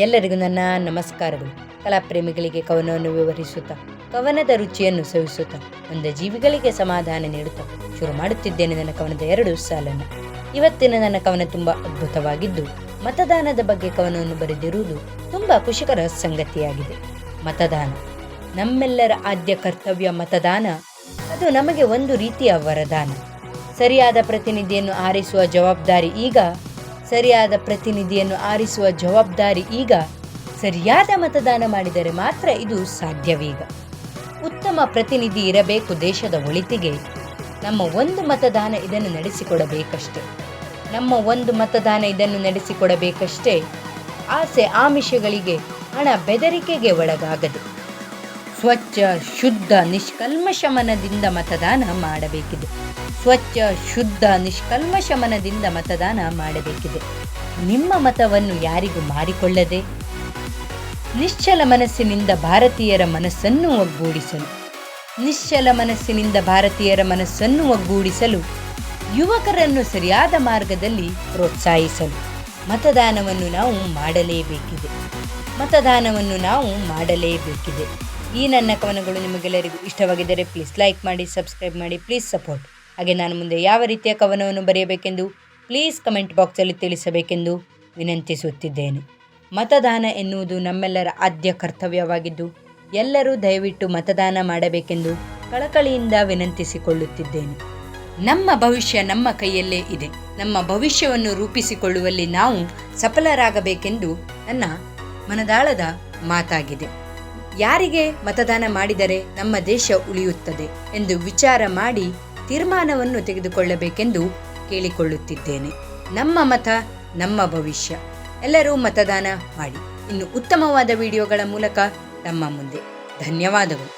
ಎಲ್ಲರಿಗೂ ನನ್ನ ನಮಸ್ಕಾರಗಳು. ಕಲಾಪ್ರೇಮಿಗಳಿಗೆ ಕವನವನ್ನು ವಿವರಿಸುತ್ತಾ, ಕವನದ ರುಚಿಯನ್ನು ಸವಿಸುತ್ತಾ, ಒಂದು ಜೀವಿಗಳಿಗೆ ಸಮಾಧಾನ ನೀಡುತ್ತಾ ಶುರು ಮಾಡುತ್ತಿದ್ದೇನೆ ನನ್ನ ಕವನದ 2 ಸಾಲನ್ನು. ಇವತ್ತಿನ ನನ್ನ ಕವನ ತುಂಬ ಅದ್ಭುತವಾಗಿದ್ದು, ಮತದಾನದ ಬಗ್ಗೆ ಕವನವನ್ನು ಬರೆದಿರುವುದು ತುಂಬ ಖುಷಿಕರ ಸಂಗತಿಯಾಗಿದೆ. ಮತದಾನ ನಮ್ಮೆಲ್ಲರ ಆದ್ಯ ಕರ್ತವ್ಯ. ಮತದಾನ ಅದು ನಮಗೆ ಒಂದು ರೀತಿಯ ವರದಾನ. ಸರಿಯಾದ ಪ್ರತಿನಿಧಿಯನ್ನು ಆರಿಸುವ ಜವಾಬ್ದಾರಿ ಈಗ ಸರಿಯಾದ ಮತದಾನ ಮಾಡಿದರೆ ಮಾತ್ರ ಇದು ಸಾಧ್ಯವೀಗ. ಉತ್ತಮ ಪ್ರತಿನಿಧಿ ಇರಬೇಕು ದೇಶದ ಒಳಿತಿಗೆ. ನಮ್ಮ ಒಂದು ಮತದಾನ ಇದನ್ನು ನಡೆಸಿಕೊಡಬೇಕಷ್ಟೇ. ಆಸೆ ಆಮಿಷಗಳಿಗೆ, ಹಣ ಬೆದರಿಕೆಗೆ ಒಳಗಾಗದೆ ಸ್ವಚ್ಛ ಶುದ್ಧ ನಿಷ್ಕಲ್ಮಶ ಮನದಿಂದ ಮತದಾನ ಮಾಡಬೇಕಿದೆ. ನಿಮ್ಮ ಮತವನ್ನು ಯಾರಿಗೂ ಮಾರಿಕೊಳ್ಳದೆ ನಿಶ್ಚಲ ಮನಸ್ಸಿನಿಂದ ಭಾರತೀಯರ ಮನಸ್ಸನ್ನು ಒಗ್ಗೂಡಿಸಲು ಯುವಕರನ್ನು ಸರಿಯಾದ ಮಾರ್ಗದಲ್ಲಿ ಪ್ರೋತ್ಸಾಹಿಸಲು ಮತದಾನವನ್ನು ನಾವು ಮಾಡಲೇಬೇಕಿದೆ. ಈ ನನ್ನ ಕವನಗಳು ನಿಮಗೆಲ್ಲರಿಗೂ ಇಷ್ಟವಾಗಿದ್ದರೆ ಪ್ಲೀಸ್ ಲೈಕ್ ಮಾಡಿ, ಸಬ್ಸ್ಕ್ರೈಬ್ ಮಾಡಿ, ಪ್ಲೀಸ್ ಸಪೋರ್ಟ್. ಹಾಗೆ ನಾನು ಮುಂದೆ ಯಾವ ರೀತಿಯ ಕವನವನ್ನು ಬರೆಯಬೇಕೆಂದು ಪ್ಲೀಸ್ ಕಮೆಂಟ್ ಬಾಕ್ಸಲ್ಲಿ ತಿಳಿಸಬೇಕೆಂದು ವಿನಂತಿಸುತ್ತಿದ್ದೇನೆ. ಮತದಾನ ಎನ್ನುವುದು ನಮ್ಮೆಲ್ಲರ ಆದ್ಯ ಕರ್ತವ್ಯವಾಗಿದ್ದು, ಎಲ್ಲರೂ ದಯವಿಟ್ಟು ಮತದಾನ ಮಾಡಬೇಕೆಂದು ಕಳಕಳಿಯಿಂದ ವಿನಂತಿಸಿಕೊಳ್ಳುತ್ತಿದ್ದೇನೆ. ನಮ್ಮ ಭವಿಷ್ಯ ನಮ್ಮ ಕೈಯಲ್ಲೇ ಇದೆ. ನಮ್ಮ ಭವಿಷ್ಯವನ್ನು ರೂಪಿಸಿಕೊಳ್ಳುವಲ್ಲಿ ನಾವು ಸಫಲರಾಗಬೇಕೆಂದು ನನ್ನ ಮನದಾಳದ ಮಾತಾಗಿದೆ. ಯಾರಿಗೆ ಮತದಾನ ಮಾಡಿದರೆ ನಮ್ಮ ದೇಶ ಉಳಿಯುತ್ತದೆ ಎಂದು ವಿಚಾರ ಮಾಡಿ ತೀರ್ಮಾನವನ್ನು ತೆಗೆದುಕೊಳ್ಳಬೇಕೆಂದು ಕೇಳಿಕೊಳ್ಳುತ್ತಿದ್ದೇನೆ. ನಮ್ಮ ಮತ ನಮ್ಮ ಭವಿಷ್ಯ. ಎಲ್ಲರೂ ಮತದಾನ ಮಾಡಿ. ಇನ್ನು ಉತ್ತಮವಾದ ವಿಡಿಯೋಗಳ ಮೂಲಕ ನಮ್ಮ ಮುಂದೆ. ಧನ್ಯವಾದಗಳು.